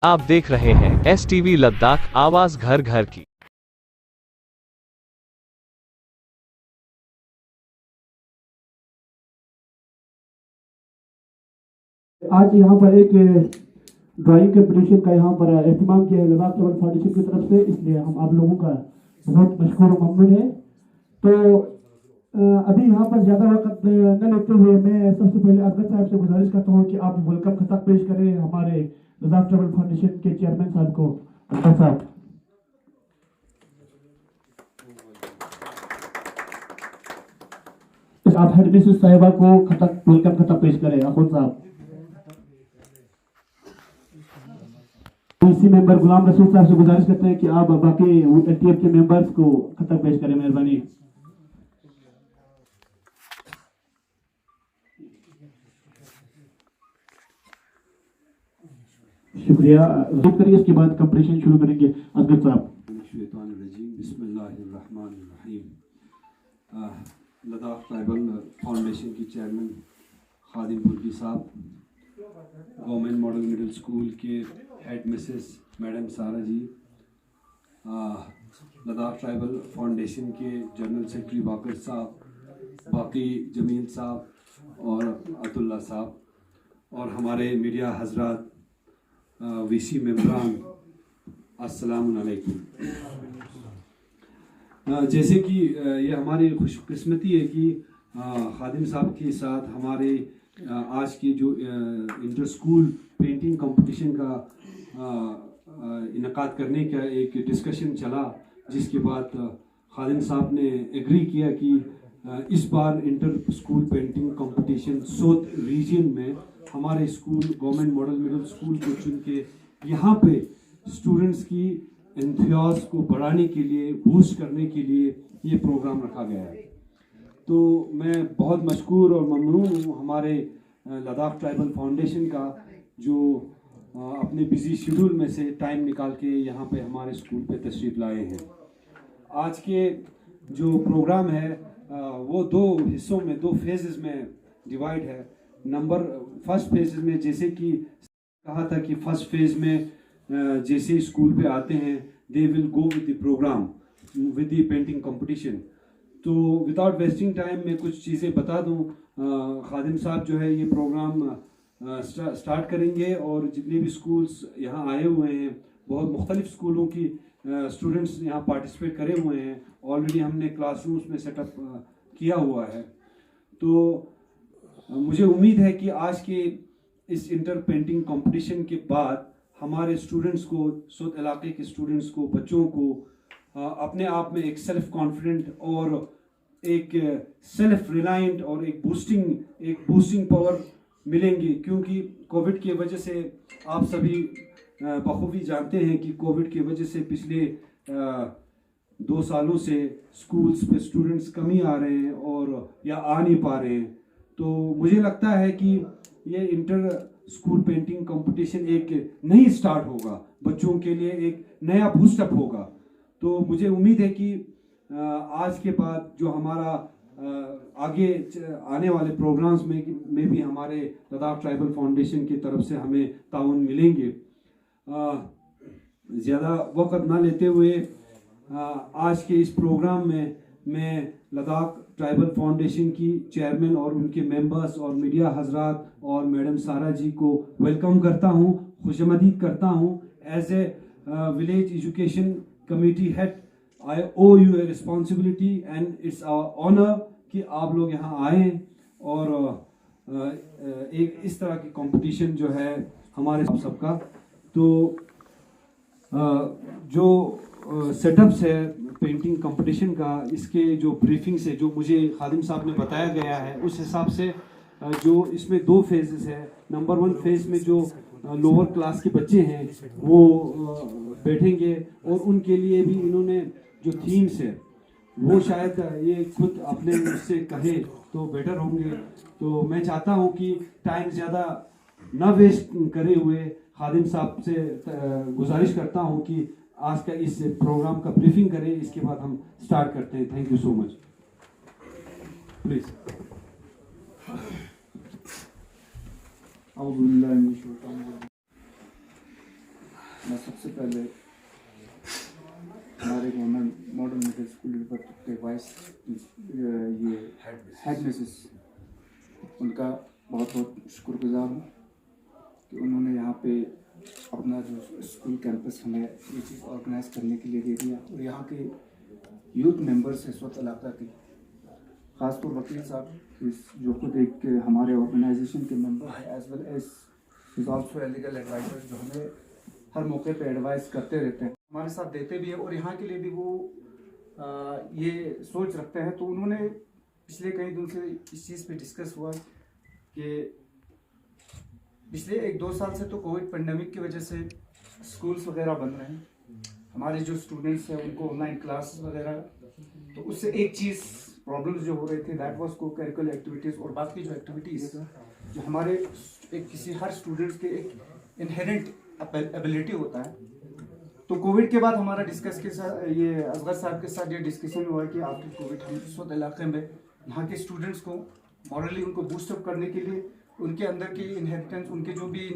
आप देख रहे हैं STV लद्दाख, आवाज घर घर की। आज यहाँ पर एक ड्राइंग कंपटीशन का यहाँ पर एहतमाम किया है लद्दाख ट्रैवल फाउंडेशन की तरफ से, इसलिए हम आप लोगों का बहुत मशकूर और ममनून है। तो अभी यहाँ पर ज़्यादा वक्त न लेते हुए मैं सबसे पहले अफजल साहब से गुजारिश करता हूँ कि आप वेलकम खताब पेश करें हमारे लद्दाख ट्रैवल फाउंडेशन के चेयरमैन साहब को। अफजल साहब, आप हेड मिसेस साहिबा को वेलकम खताब पेश करें। अखुन साहब, पीसी मेंबर गुलाम रसूल साहब से गुजारिश करते हैं कि आप बाकी एलटीएफ के मेंबर्स को खताब पेश करें, मेहरबानी। शुक्रिया। रुक करिए, इसके बाद कंपटीशन शुरू करेंगे। असगर साहब, लद्दाख ट्राइबल फाउंडेशन की चेयरमैन खादिम बुर्गी साहब, गवर्नमेंट मॉडल मिडिल स्कूल के हेड मिसेस मैडम सारा जी, लद्दाख ट्राइबल फाउंडेशन के जनरल सेक्रेटरी वाकर साहब, बाकी जमील साहब और अब्दुल्ला साहब, और हमारे मीडिया हजरात, वीसी मेंबरान, अस्सलाम वालेकुम। जैसे कि ये हमारी खुशकिस्मती है कि खादिम साहब के साथ हमारे आज के जो इंटर स्कूल पेंटिंग कंपटीशन का इनकाद करने का एक डिस्कशन चला, जिसके बाद खादिम साहब ने एग्री किया कि इस बार इंटर स्कूल पेंटिंग कंपटीशन सोत रीजन में हमारे school government model middle school को चुन के यहाँ पे स्टूडेंट्स की इंथुसियाज को बढ़ाने के लिए, बूस्ट करने के लिए ये प्रोग्राम रखा गया है। तो मैं बहुत मशकूर और ममनून हूँ हमारे लद्दाख ट्राइबल फाउंडेशन का, जो अपने बिजी शेड्यूल में से टाइम निकाल के यहाँ पे हमारे स्कूल पे तशरीफ़ लाए हैं। आज के जो प्रोग्राम है वो दो हिस्सों में, दो फेजेस में डिवाइड है। फर्स्ट फेज में जैसे कि कहा था कि फर्स्ट फेज में जैसे स्कूल पे आते हैं they will go with the program with the painting competition. तो विदाउट वेस्टिंग टाइम मैं कुछ चीज़ें बता दूं। खादिम साहब जो है ये प्रोग्राम स्टार्ट करेंगे, और जितने भी स्कूल्स यहाँ आए हुए हैं, बहुत मुख्तलिफ स्कूलों की स्टूडेंट्स यहाँ पार्टिसिपेट करे हुए हैं। ऑलरेडी हमने क्लासरूम्स में सेटअप किया हुआ है। तो मुझे उम्मीद है कि आज के इस इंटर पेंटिंग कंपटीशन के बाद हमारे स्टूडेंट्स को, सोत इलाके के स्टूडेंट्स को, बच्चों को अपने आप में एक सेल्फ कॉन्फिडेंट और एक सेल्फ रिलायंट और एक बूस्टिंग पावर मिलेंगी। क्योंकि कोविड की वजह से आप सभी बखूबी जानते हैं कि कोविड की वजह से पिछले 2 सालों से स्कूल्स पे स्टूडेंट्स कमी आ रहे हैं और या आ नहीं पा रहे हैं। तो मुझे लगता है कि ये इंटर स्कूल पेंटिंग कंपटीशन एक नई स्टार्ट होगा, बच्चों के लिए एक नया बूस्टअप होगा। तो मुझे उम्मीद है कि आज के बाद जो हमारा आगे आने वाले प्रोग्राम्स में भी हमारे लद्दाख ट्राइबल फाउंडेशन की तरफ से हमें ताउन मिलेंगे। ज़्यादा वक्त ना लेते हुए आज के इस प्रोग्राम में मैं लद्दाख ट्राइबल फाउंडेशन की चेयरमैन और उनके मेंबर्स और मीडिया हजरात और मैडम सारा जी को वेलकम करता हूं, खुशामदीद करता हूं। As a village education committee head, I owe you a responsibility and it's honour कि आप लोग यहाँ आए और एक इस तरह की कंपटीशन जो है हमारे सबका। तो जो सेटअप्स है पेंटिंग कंपटीशन का, इसके जो ब्रीफिंग से जो मुझे खादिम साहब ने बताया गया है, उस हिसाब से जो इसमें 2 फेजेस है। नंबर 1 फेज में जो लोअर क्लास के बच्चे हैं वो बैठेंगे, और उनके लिए भी इन्होंने जो थीम्स है वो शायद ये खुद अपने मुझसे कहे तो बेटर होंगे। तो मैं चाहता हूँ कि टाइम ज़्यादा ना वेस्ट करे हुए खादिम साहब से गुजारिश करता हूँ कि आज का इस प्रोग्राम का ब्रीफिंग करें, इसके बाद हम स्टार्ट करते हैं। Thank you so much. Please. मैं सबसे पहले हमारे गवर्नमेंट मॉडल मिडिल स्कूल के वाइस ये हेड मिसेस उनका बहुत बहुत शुक्रगुजार हूँ कि उन्होंने यहाँ पे अपना जो स्कूल कैंपस हमें ये चीज़ ऑर्गेनाइज करने के लिए दे दिया। और यहाँ के यूथ मेंबर्स इस वक्त इलाका के, ख़ासतौर वकील साहब जो खुद एक हमारे ऑर्गेनाइजेशन के मेंबर है, as well as is also a legal adviser, जो हमें हर मौके पे एडवाइस करते रहते हैं, हमारे साथ देते भी हैं और यहाँ के लिए भी वो ये सोच रखते हैं। तो उन्होंने पिछले कई दिन से इस चीज़ पे डिस्कस हुआ कि पिछले 1-2 साल से तो कोविड पेंडेमिक की वजह से स्कूल्स वगैरह बंद रहे हैं, हमारे जो स्टूडेंट्स हैं उनको ऑनलाइन क्लासेस वगैरह, तो उससे एक चीज़ प्रॉब्लम्स जो हो रहे थे दैट वाज को करिकुलर एक्टिविटीज़ और बाकी जो एक्टिविटीज़ जो हमारे एक किसी हर स्टूडेंट्स के एक इनहेरेंट एबिलिटी होता है। तो कोविड के बाद हमारा डिस्कस के साथ ये असगर साहब के साथ ये डिस्कशन हुआ कि आफ्टर कोविड हम इस वक्त इलाके में यहाँ के स्टूडेंट्स को मॉरली उनको बूस्टअप करने के लिए, उनके अंदर की इनहेरिटेंस, उनके जो भी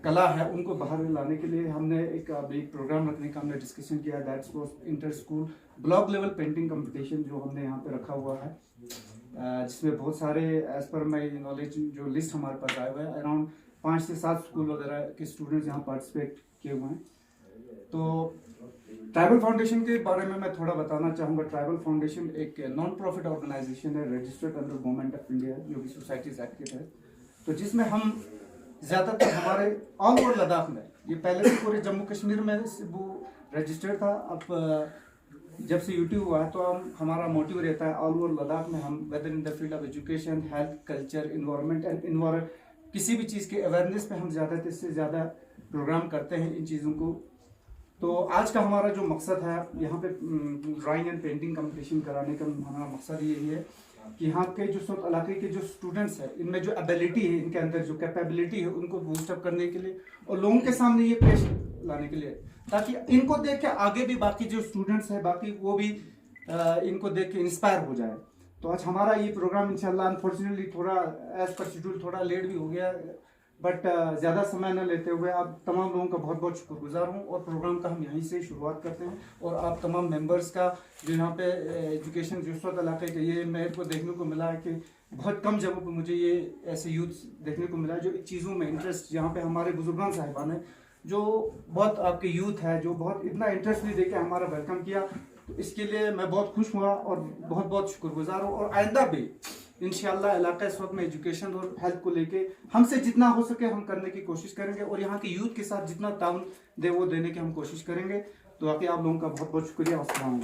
कला है उनको बाहर लाने के लिए हमने एक प्रोग्राम रखने का हमने डिस्कशन किया। That's was inter school block level painting competition जो हमने यहाँ पे रखा हुआ है, जिसमें बहुत सारे एज पर माई नॉलेज जो लिस्ट हमारे पास आया हुआ है अराउंड 5 से 7 स्कूल वगैरह के स्टूडेंट्स यहाँ पार्टिसिपेट किए हुए हैं। तो ट्राइबल फाउंडेशन के बारे में मैं थोड़ा बताना चाहूँगा। ट्राइबल फाउंडेशन एक नॉन प्रॉफिट ऑर्गेनाइजेशन है registered under government of India, जो कि सोसाइटीज एक्ट के तहत, तो जिसमें हम ज़्यादातर हमारे ऑल ओवर लद्दाख में, ये पहले से पूरे जम्मू कश्मीर में वो रजिस्टर्ड था, अब जब से यूट्यूब हुआ है तो हमारा मोटिव रहता है ऑल ओवर लद्दाख में हम whether in the field of education, health, culture, environment and किसी भी चीज़ के अवेयरनेस पे हम ज़्यादा से ज़्यादा प्रोग्राम करते हैं इन चीज़ों को। तो आज का हमारा जो मकसद है यहाँ पे ड्राइंग एंड पेंटिंग कंपटीशन कराने का हमारा मकसद यही है कि यहाँ के जो सब इलाके के जो स्टूडेंट्स हैं इनमें जो एबिलिटी है, इनके अंदर जो कैपेबिलिटी है उनको बूस्टअप करने के लिए और लोगों के सामने ये पेश लाने के लिए, ताकि इनको देख के आगे भी बाकी जो स्टूडेंट्स हैं बाकी वो भी इनको देख के इंस्पायर हो जाए। तो आज हमारा ये प्रोग्राम इंशाल्लाह अनफॉर्चुनेटली थोड़ा एज पर शेड्यूल थोड़ा लेट भी हो गया, बट ज़्यादा समय न लेते हुए आप तमाम लोगों का बहुत बहुत शुक्रगुजार हूँ और प्रोग्राम का हम यहीं से शुरुआत करते हैं। और आप तमाम मेंबर्स का जो यहाँ पे एजुकेशन जिस वक्त इलाके के, ये मेरे को देखने को मिला है कि बहुत कम जगहों पे मुझे ये ऐसे यूथ देखने को मिला है जो चीज़ों में इंटरेस्ट, यहाँ पे हमारे बुजुर्गान साहिबान हैं जो बहुत आपके यूथ है जो बहुत इतना इंटरेस्ट नहीं देके हमारा वेलकम किया, तो इसके लिए मैं बहुत खुश हुआ और बहुत बहुत शुक्रगुजार हूँ। और आइंदा भी इंशाल्लाह इलाका इस वक्त में एजुकेशन और हेल्थ को लेके हमसे जितना हो सके हम करने की कोशिश करेंगे और यहाँ के यूथ के साथ जितना ताउन दे वो देने की हम कोशिश करेंगे। तो बाकी आप लोगों का बहुत बहुत शुक्रिया। अस्सलाम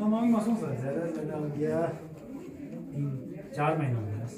मांग मासूम सर ज़्यादा गया 3-4 महीनों में बस।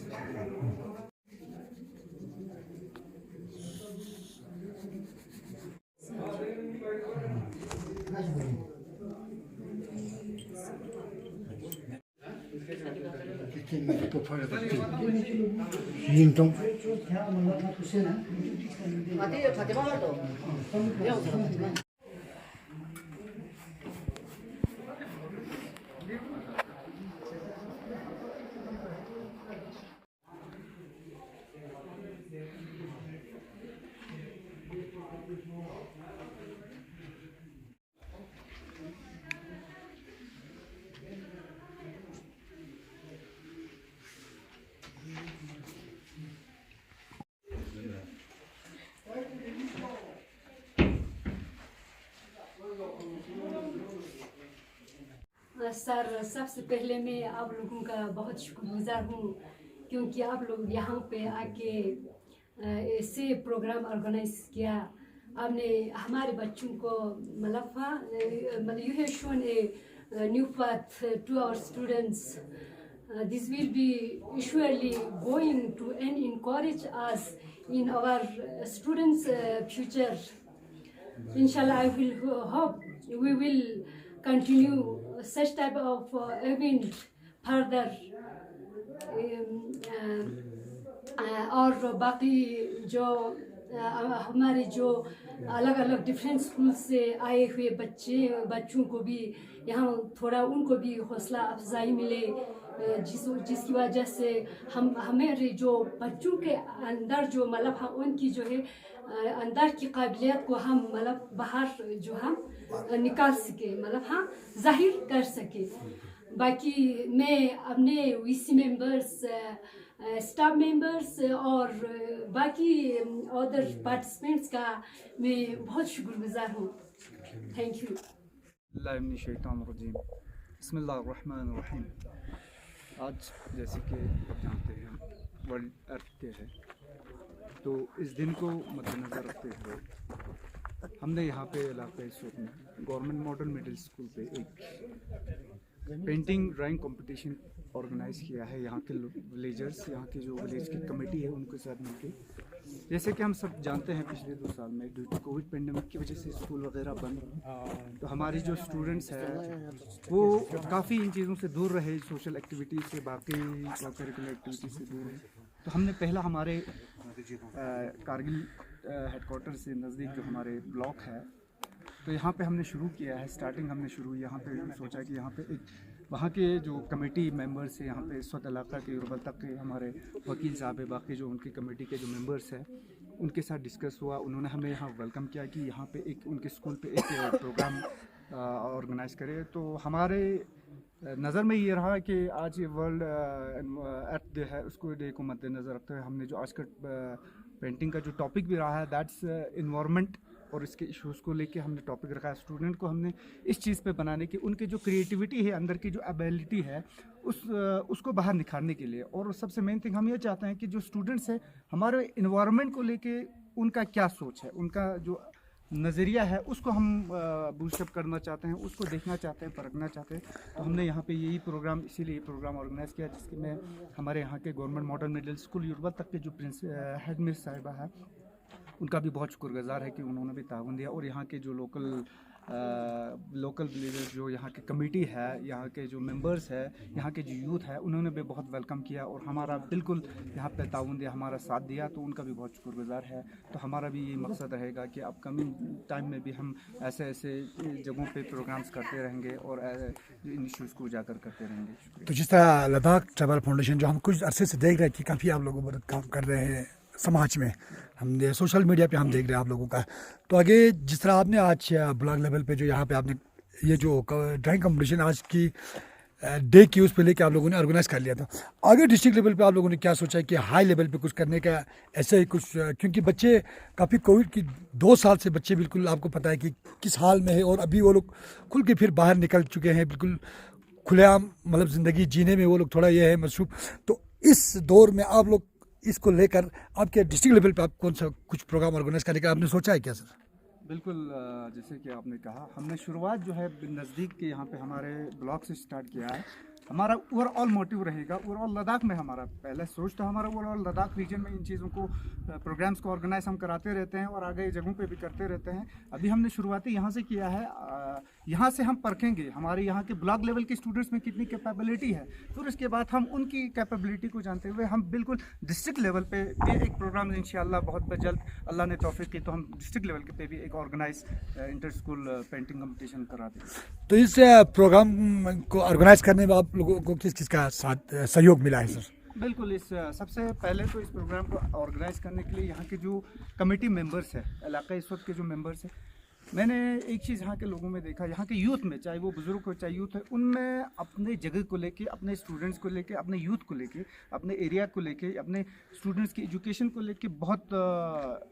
सर, सबसे पहले मैं आप लोगों का बहुत शुक्रगुजार हूँ क्योंकि आप लोग यहाँ पे आके ऐसे प्रोग्राम ऑर्गेनाइज किया। आपने हमारे बच्चों को मतलब you have shown a new path to our students. This will be surely going to and encourage us in our students' future. inshallah I will hope we will continue such type of event further. और बाकी जो हमारे जो अलग अलग different school से आए हुए बच्चों को भी यहाँ थोड़ा उनको भी हौसला अफजाई मिले, जिसकी वजह से हमारे जो बच्चों के अंदर जो मतलब हम उनकी जो है अंदर की काबिलियत को हम मतलब बाहर जो हम निकाल सके, मतलब हाँ जाहिर कर सके। बाकी मैं अपने वीसी मेंबर्स, स्टाफ मेंबर्स और बाकी अदर पार्टिसिपेंट्स का मैं बहुत शुक्रगुजार हूँ। Thank you. बिस्मिल्लाहिर्रहमानिर्रहीम। आज जैसे कि आप जानते हैं वर्ल्ड अर्थ डे है, तो इस दिन को मद्देनज़र रखते हुए हमने यहाँ पे इलाके सूत में गवर्नमेंट मॉडल मिडिल स्कूल पे एक पेंटिंग ड्राइंग कंपटीशन ऑर्गेनाइज़ किया है। यहाँ के विलेजर्स, यहाँ की जो विलेज की कमेटी है उनके साथ मिलकर। जैसे कि हम सब जानते हैं पिछले 2 साल में ड्यू टू कोविड पेंडेमिक की वजह से स्कूल वगैरह बंद, तो हमारी जो स्टूडेंट्स हैं वो काफ़ी इन चीज़ों से दूर रहे, सोशल एक्टिविटीज़ से, बाकी करिकुलर एक्टिविटीज़ से दूर रहे। तो हमने पहला हमारे कारगिल हेडक्वार्टर से नज़दीक जो हमारे ब्लॉक है, तो यहाँ पे हमने शुरू किया है। स्टार्टिंग हमने शुरू यहाँ पे सोचा कि यहाँ पे एक वहाँ के जो कमेटी मेंबर्स हैं, यहाँ पे इस वक्त इलाका के यूरबल तक के हमारे वकील साहब है, बाकी जो उनकी कमेटी के जो मेंबर्स हैं उनके साथ डिस्कस हुआ। उन्होंने हमें यहाँ वेलकम किया कि यहाँ पे एक उनके स्कूल पे एक प्रोग्राम ऑर्गेनाइज़ करे। तो हमारे नज़र में ये रहा कि आज ये वर्ल्ड अर्थ डे है, उसको डे को मद्देनज़र रखते हुए हमने जो आज का पेंटिंग का जो टॉपिक भी रहा है दैट्स इन्वायरमेंट, और इसके इश्यूज़ को लेके हमने टॉपिक रखा है। स्टूडेंट को हमने इस चीज़ पे बनाने की, उनके जो क्रिएटिविटी है, अंदर की जो एबिलिटी है उसको बाहर निखारने के लिए। और सबसे मेन थिंग हम ये चाहते हैं कि जो स्टूडेंट्स हैं हमारे इन्वायरमेंट को लेके उनका क्या सोच है, उनका जो नज़रिया है उसको हम बूस्टअप करना चाहते हैं, उसको देखना चाहते हैं, परखना चाहते हैं। तो हमने यहाँ पे यही प्रोग्राम, इसीलिए ये प्रोग्राम ऑर्गेनाइज़ किया, जिसके में हमारे यहाँ के गवर्नमेंट मॉडल मिडिल स्कूल यूरबा तक के जो हेड मिस साहिबा है उनका भी बहुत शुक्रगुजार है कि उन्होंने भी ताउन दिया। और यहाँ के जो लोकल विलेजर्स, जो यहाँ की कमेटी है, यहाँ के जो मेंबर्स है, यहाँ के जो यूथ है, उन्होंने भी बहुत वेलकम किया और हमारा बिल्कुल यहाँ पे ताउन दिया, हमारा साथ दिया। तो उनका भी बहुत शुक्रगुजार है। तो हमारा भी ये मकसद रहेगा कि अपकमिंग टाइम में भी हम ऐसे जगहों पे प्रोग्राम्स करते रहेंगे और इन इश्यूज़ को उजागर करते रहेंगे। तो जिस तरह लद्दाख ट्रैवल फाउंडेशन जो हम कुछ अरसे से देख रहे हैं कि काफ़ी आप लोगों मदद काम कर रहे हैं समाज में, हम सोशल मीडिया पे हम देख रहे हैं आप लोगों का, तो आगे जिस तरह आपने आज ब्लॉक लेवल पे जो यहाँ पे आपने ये जो ड्राइंग कंपटीशन आज की डे की उस पे लेके आप लोगों ने ऑर्गेनाइज कर लिया था, आगे डिस्ट्रिक्ट लेवल पे आप लोगों ने क्या सोचा है कि हाई लेवल पे कुछ करने का ऐसे ही कुछ, क्योंकि बच्चे काफ़ी कोविड की 2 साल से बच्चे बिल्कुल आपको पता है कि किस हाल में है, और अभी वो लोग खुल के फिर बाहर निकल चुके हैं, बिल्कुल खुलेआम मतलब ज़िंदगी जीने में वो लोग थोड़ा ये है मसरूफ़। तो इस दौर में आप लोग इसको लेकर आपके डिस्ट्रिक्ट लेवल पे आप कौन सा कुछ प्रोग्राम ऑर्गेनाइज करने का आपने सोचा है क्या सर? बिल्कुल, जैसे कि आपने कहा, हमने शुरुआत जो है नज़दीक के यहाँ पे हमारे ब्लॉक से स्टार्ट किया है। हमारा ओवरऑल मोटिव रहेगा, ओवरऑल लद्दाख में हमारा पहला सोच था, हमारा ओवरऑल लद्दाख रीजन में इन चीज़ों को प्रोग्राम्स को ऑर्गेनाइज हम कराते रहते हैं और आगे जगहों पे भी करते रहते हैं। अभी हमने शुरुआती यहाँ से किया है, यहाँ से हम परखेंगे हमारे यहाँ के ब्लॉक लेवल के स्टूडेंट्स में कितनी कैपेबिलिटी है, फिर उसके बाद हम उनकी कैपेबिलिटी को जानते हुए हम बिल्कुल डिस्ट्रिक्ट लेवल पे एक प्रोग्राम इंशाल्लाह बहुत जल्द अल्लाह ने तौफीक की तो हम डिस्ट्रिक्ट लेवल पे भी एक organize inter school painting competition करा देंगे। तो इस प्रोग्राम को ऑर्गेनाइज करने में आप लोगों को किस किस का साथ सहयोग मिला है सर? बिल्कुल, इस सबसे पहले तो इस प्रोग्राम को ऑर्गेनाइज करने के लिए यहाँ के जो कमेटी मेंबर्स है, इलाका इस वक्त के जो मेंबर्स हैं, मैंने एक चीज़ यहाँ के लोगों में देखा, यहाँ के यूथ में, चाहे वो बुज़ुर्ग हो चाहे यूथ है, उनमें अपने जगह को लेके, अपने स्टूडेंट्स को लेके, अपने यूथ को लेके, अपने एरिया को लेके, अपने स्टूडेंट्स की एजुकेशन को लेके बहुत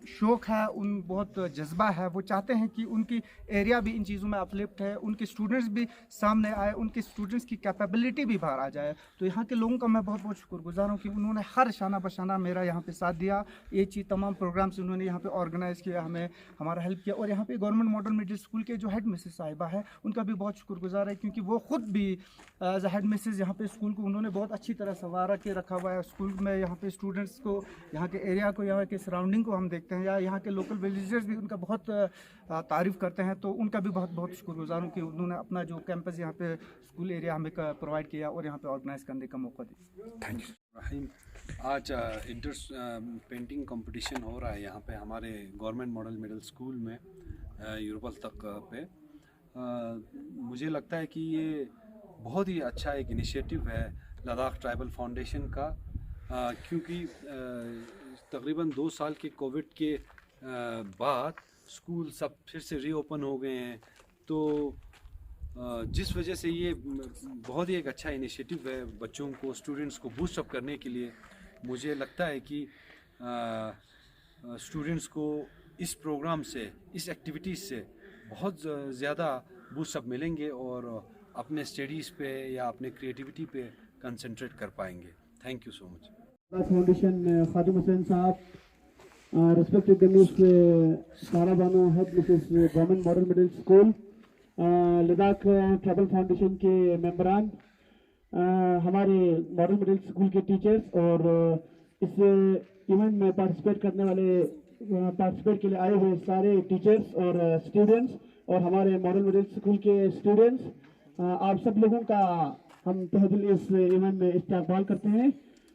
शौक़ है, बहुत जज्बा है। वो चाहते हैं कि उनकी एरिया भी इन चीज़ों में अपलिफ्ट है, उनके स्टूडेंट्स भी सामने आए, उनके स्टूडेंट्स की कैपेबिलिटी भी बाहर आ जाए। तो यहाँ के लोगों का मैं बहुत बहुत शुक्रगुजार हूँ कि उन्होंने हर शाना बशाना मेरा यहाँ पर साथ दिया। ये चीज़ तमाम प्रोग्राम्स उन्होंने यहाँ पर ऑर्गेनाइज़ किया, हमें हमारा हेल्प किया। और यहाँ पर government government model middle school के जो हेड मिसेस साहिबा है उनका भी बहुत शुक्रगुजार है, क्योंकि वो ख़ुद भी एज अ हेड मिसेस यहाँ पे स्कूल को उन्होंने बहुत अच्छी तरह संवारा के रखा हुआ है। स्कूल में यहाँ पे स्टूडेंट्स को, यहाँ के एरिया को, यहाँ के सराउंडिंग को हम देखते हैं, या यहाँ के लोकल विलेजर्स भी उनका बहुत तारीफ़ करते हैं। तो उनका भी बहुत बहुत शुक्रगुजार हूँ कि उन्होंने अपना जो कैंपस यहाँ पे स्कूल एरिया हमें प्रोवाइड किया और यहाँ पे ऑर्गेनाइज करने का मौका दिया। Thank you. रहीम, आज इंटर पेंटिंग कंपटीशन हो रहा है यहाँ पे हमारे गवर्नमेंट मॉडल मिडिल स्कूल में यूरोपल तक पे। मुझे लगता है कि ये बहुत ही अच्छा एक इनिशिएटिव है लद्दाख ट्राइबल फाउंडेशन का, क्योंकि तकरीबन 2 साल के कोविड के बाद स्कूल सब फिर से रीओपन हो गए हैं। तो जिस वजह से ये बहुत ही एक अच्छा इनिशिएटिव है बच्चों को, स्टूडेंट्स को बूस्ट अप करने के लिए। मुझे लगता है कि स्टूडेंट्स को इस प्रोग्राम से, इस एक्टिविटीज़ से बहुत ज़्यादा बूस्ट अप मिलेंगे और अपने स्टडीज़ पे या अपने क्रिएटिविटी पे कंसंट्रेट कर पाएंगे। Thank you so much. Foundation Khadim Hussain Sahab, respected miss Sara Bano, head मिसेस government model middle school, Ladakh tribal foundation के मेंबरान, हमारे मॉडल मिडिल स्कूल के टीचर्स और इस इवेंट में पार्टिसिपेट के लिए आए हुए सारे टीचर्स और स्टूडेंट्स और हमारे मॉडल मिडिल स्कूल के स्टूडेंट्स, आप सब लोगों का हम तहे दिल इस इवेंट में इस्तकबाल करते हैं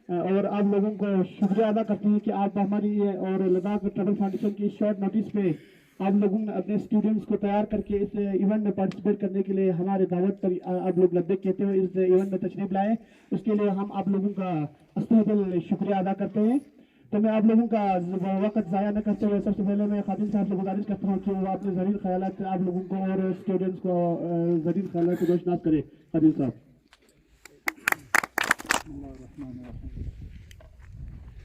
और आप लोगों को शुक्रिया अदा करते हैं कि आप हमारी और लद्दाख ट्राइबल फाउंडेशन की शॉर्ट नोटिस पे आप लोगों ने अपने स्टूडेंट्स को तैयार करके इस इवेंट में पार्टिसिपेट करने के लिए हमारे दावत पर आप लोग लद्दाख कहते हुए इस इवेंट में तशरीफ लाए। उसके लिए हम आप लोगों का तहे दिल शुक्रिया अदा करते हैं। तो मैं आप लोगों का वक्त ज़ाया न करते हुए सबसे पहले मैं खादिम साहब से गुजारिश करता हूँ कि वो अपने ज़रीर ख्यालात से आप लोगों को और स्टूडेंट्स को ज़रीर ख्यालात से रोशनास करें। खादिम साहब।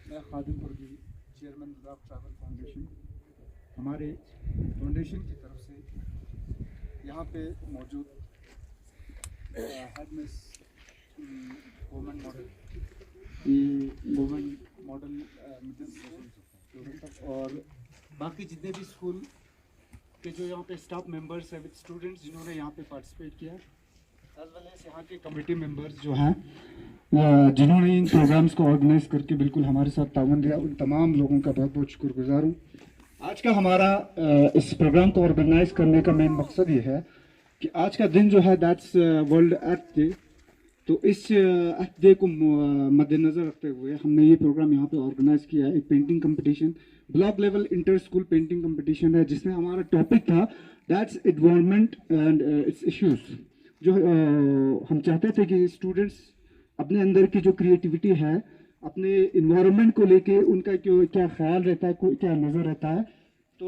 मैं Khadim Parveen, chairman Ladakh tribal foundation, हमारे फाउंडेशन की तरफ से यहाँ पे मौजूद head miss government model middle school और बाकी जितने भी स्कूल के जो यहाँ पे स्टाफ मेंबर्स हैं विद स्टूडेंट्स जिन्होंने यहाँ पे पार्टिसिपेट किया, एज वेल एज यहाँ के कमेटी मेंबर्स जो हैं जिन्होंने इन प्रोग्राम्स को ऑर्गेनाइज करके बिल्कुल हमारे साथ ताउन दिया, उन तमाम लोगों का बहुत बहुत शुक्रगुजार हूँ। आज का हमारा इस प्रोग्राम को ऑर्गेनाइज करने का मेन मकसद ये है कि आज का दिन जो है दैट्स वर्ल्ड अर्थ डे। तो इस अर्थ डे को मद्देनज़र रखते हुए हमने ये प्रोग्राम यहाँ पे ऑर्गेनाइज किया है। एक painting competition, block level inter school painting competition है, जिसमें हमारा टॉपिक था that's environment and it's issues. जो हम चाहते थे कि स्टूडेंट्स अपने अंदर की जो क्रिएटिविटी है, अपने इन्वायरमेंट को लेके उनका क्या ख्याल रहता है, क्या नज़र रहता है, तो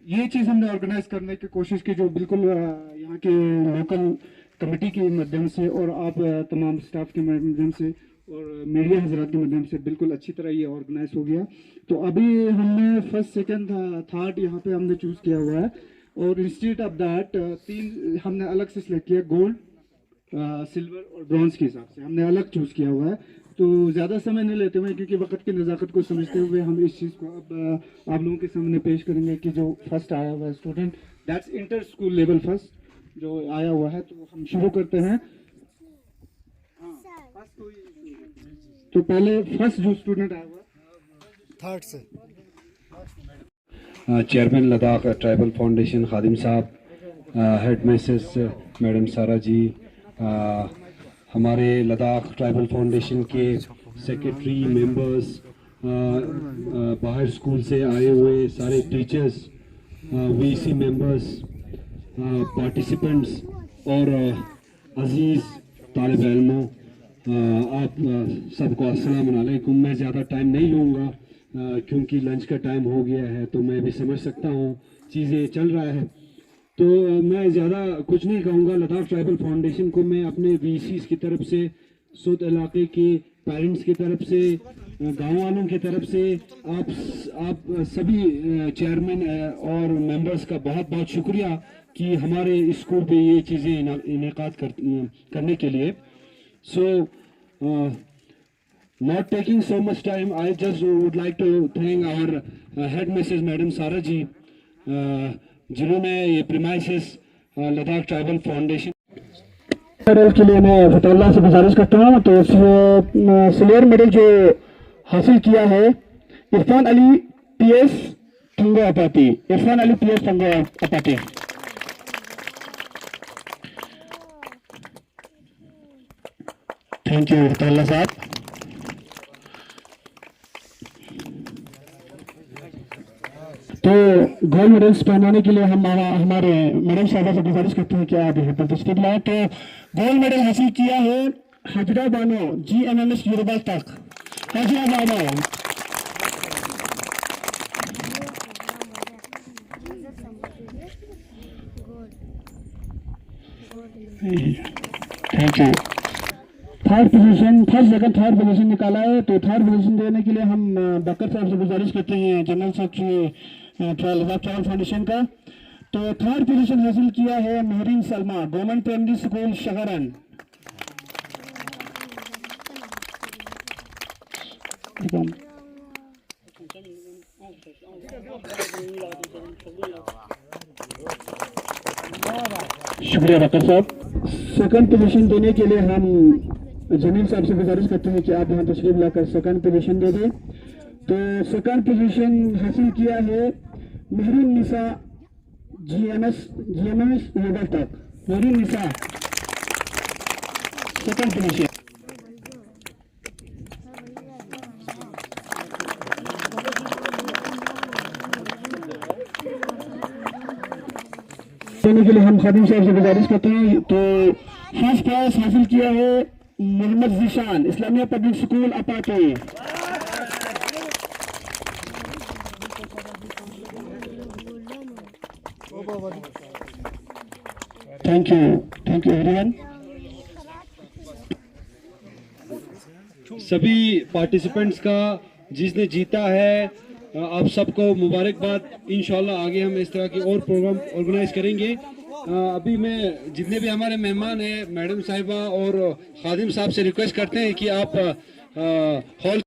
ये चीज़ हमने ऑर्गेनाइज करने की कोशिश की, जो बिल्कुल यहाँ के लोकल कमेटी के माध्यम से और आप तमाम स्टाफ के माध्यम से और मीडिया हजरात के माध्यम से बिल्कुल अच्छी तरह ये ऑर्गेनाइज हो गया। तो अभी हमने फर्स्ट, सेकंड, थर्ड यहाँ पे हमने चूज़ किया हुआ है और इंस्टीट्यूट ऑफ दैट 3 हमने अलग से सिलेक्ट किया, गोल्ड, सिल्वर और ब्रॉन्ज के हिसाब से हमने अलग चूज़ किया हुआ है। तो ज़्यादा समय नहीं लेते हुए, क्योंकि वक्त की नज़ाकत को समझते हुए हम इस चीज़ को अब आप लोगों के सामने पेश करेंगे कि जो फर्स्ट आया हुआ है student, that's inter school level first जो आया हुआ है। तो हम शुरू करते हैं। तो पहले फर्स्ट जो स्टूडेंट आया हुआ थर्ड से चेयरमैन लद्दाख ट्राइबल फाउंडेशन खादिम साहब, हेड मिसेस मैडम सारा जी, हमारे लद्दाख ट्राइबल फाउंडेशन के सेक्रेटरी मेंबर्स, बाहर स्कूल से आए हुए सारे टीचर्स, वीसी मेंबर्स, पार्टिसिपेंट्स और अजीज़ तालिब इल्मों, आप सबको अस्सलाम वालेकुम। मैं ज़्यादा टाइम नहीं लूँगा क्योंकि लंच का टाइम हो गया है, तो मैं भी समझ सकता हूँ चीज़ें चल रहा है, तो मैं ज़्यादा कुछ नहीं कहूँगा। लद्दाख ट्राइबल फाउंडेशन को मैं अपने वीसीज़ की तरफ से, सूद इलाके के पेरेंट्स की तरफ से, गाँव वालों की तरफ से, आप सभी चेयरमैन और मेंबर्स का बहुत बहुत शुक्रिया कि हमारे स्कूल पे ये चीज़ें इनेकाद करने के लिए। सो not taking so much time, I just would like to thank our head Mrs. Madam Sara ji जिन्होंने ये premises Ladakh tribal foundation medal के लिए मैं फतेहुल्लाह से गुजारिश करता हूँ। तो सिल्वर मेडल जो हासिल किया है Irfan Ali PS Thango Apati, Irfan Ali PS Thango Apati. Thank you Fatehullah Sahab. तो गोल्ड मेडल्स पहनाने के लिए हम हमारे मैडम साहबा से गुजारिश करते हैं कि आप यहाँ पर तशरीफ लाए। तो गोल्ड मेडल हासिल किया है हाजिरा बानो GMMS यूरोबा तक। Hajira Bano thank you. Third position, first जगह थर्ड पोजीशन निकाला है। तो थर्ड पोजीशन देने के लिए हम बकर साहब से गुजारिश करते हैं, जनरल सेक्रेटरी ट्राइबल फाउंडेशन का। तो थर्ड पोजीशन हासिल किया है Mehreen Salma, government primary school Shahran. शुक्रिया बकर साहब। सेकंड पोजीशन देने के लिए हम जमील साहब से गुजारिश करते हैं कि आप यहाँ तशरीफ लाकर सेकंड पोजीशन दे दें। तो सेकंड पोजीशन हासिल किया है महरीन निसा GMMS यूरोबा तक। महरीन निसा सेकंड पोजीशन। देने के लिए हम खादिम साहब से गुजारिश करते हैं। तो फर्स्ट प्राइज हासिल किया है Mohammad Zeeshan, Islamia public school Apate. Thank you everyone. सभी पार्टिसिपेंट्स का जिसने जीता है आप सबको मुबारकबाद। इंशाल्लाह आगे हम इस तरह के और प्रोग्राम ऑर्गेनाइज करेंगे। अभी मैं जितने भी हमारे मेहमान हैं मैडम साहिबा और खादिम साहब से रिक्वेस्ट करते हैं कि आप हॉल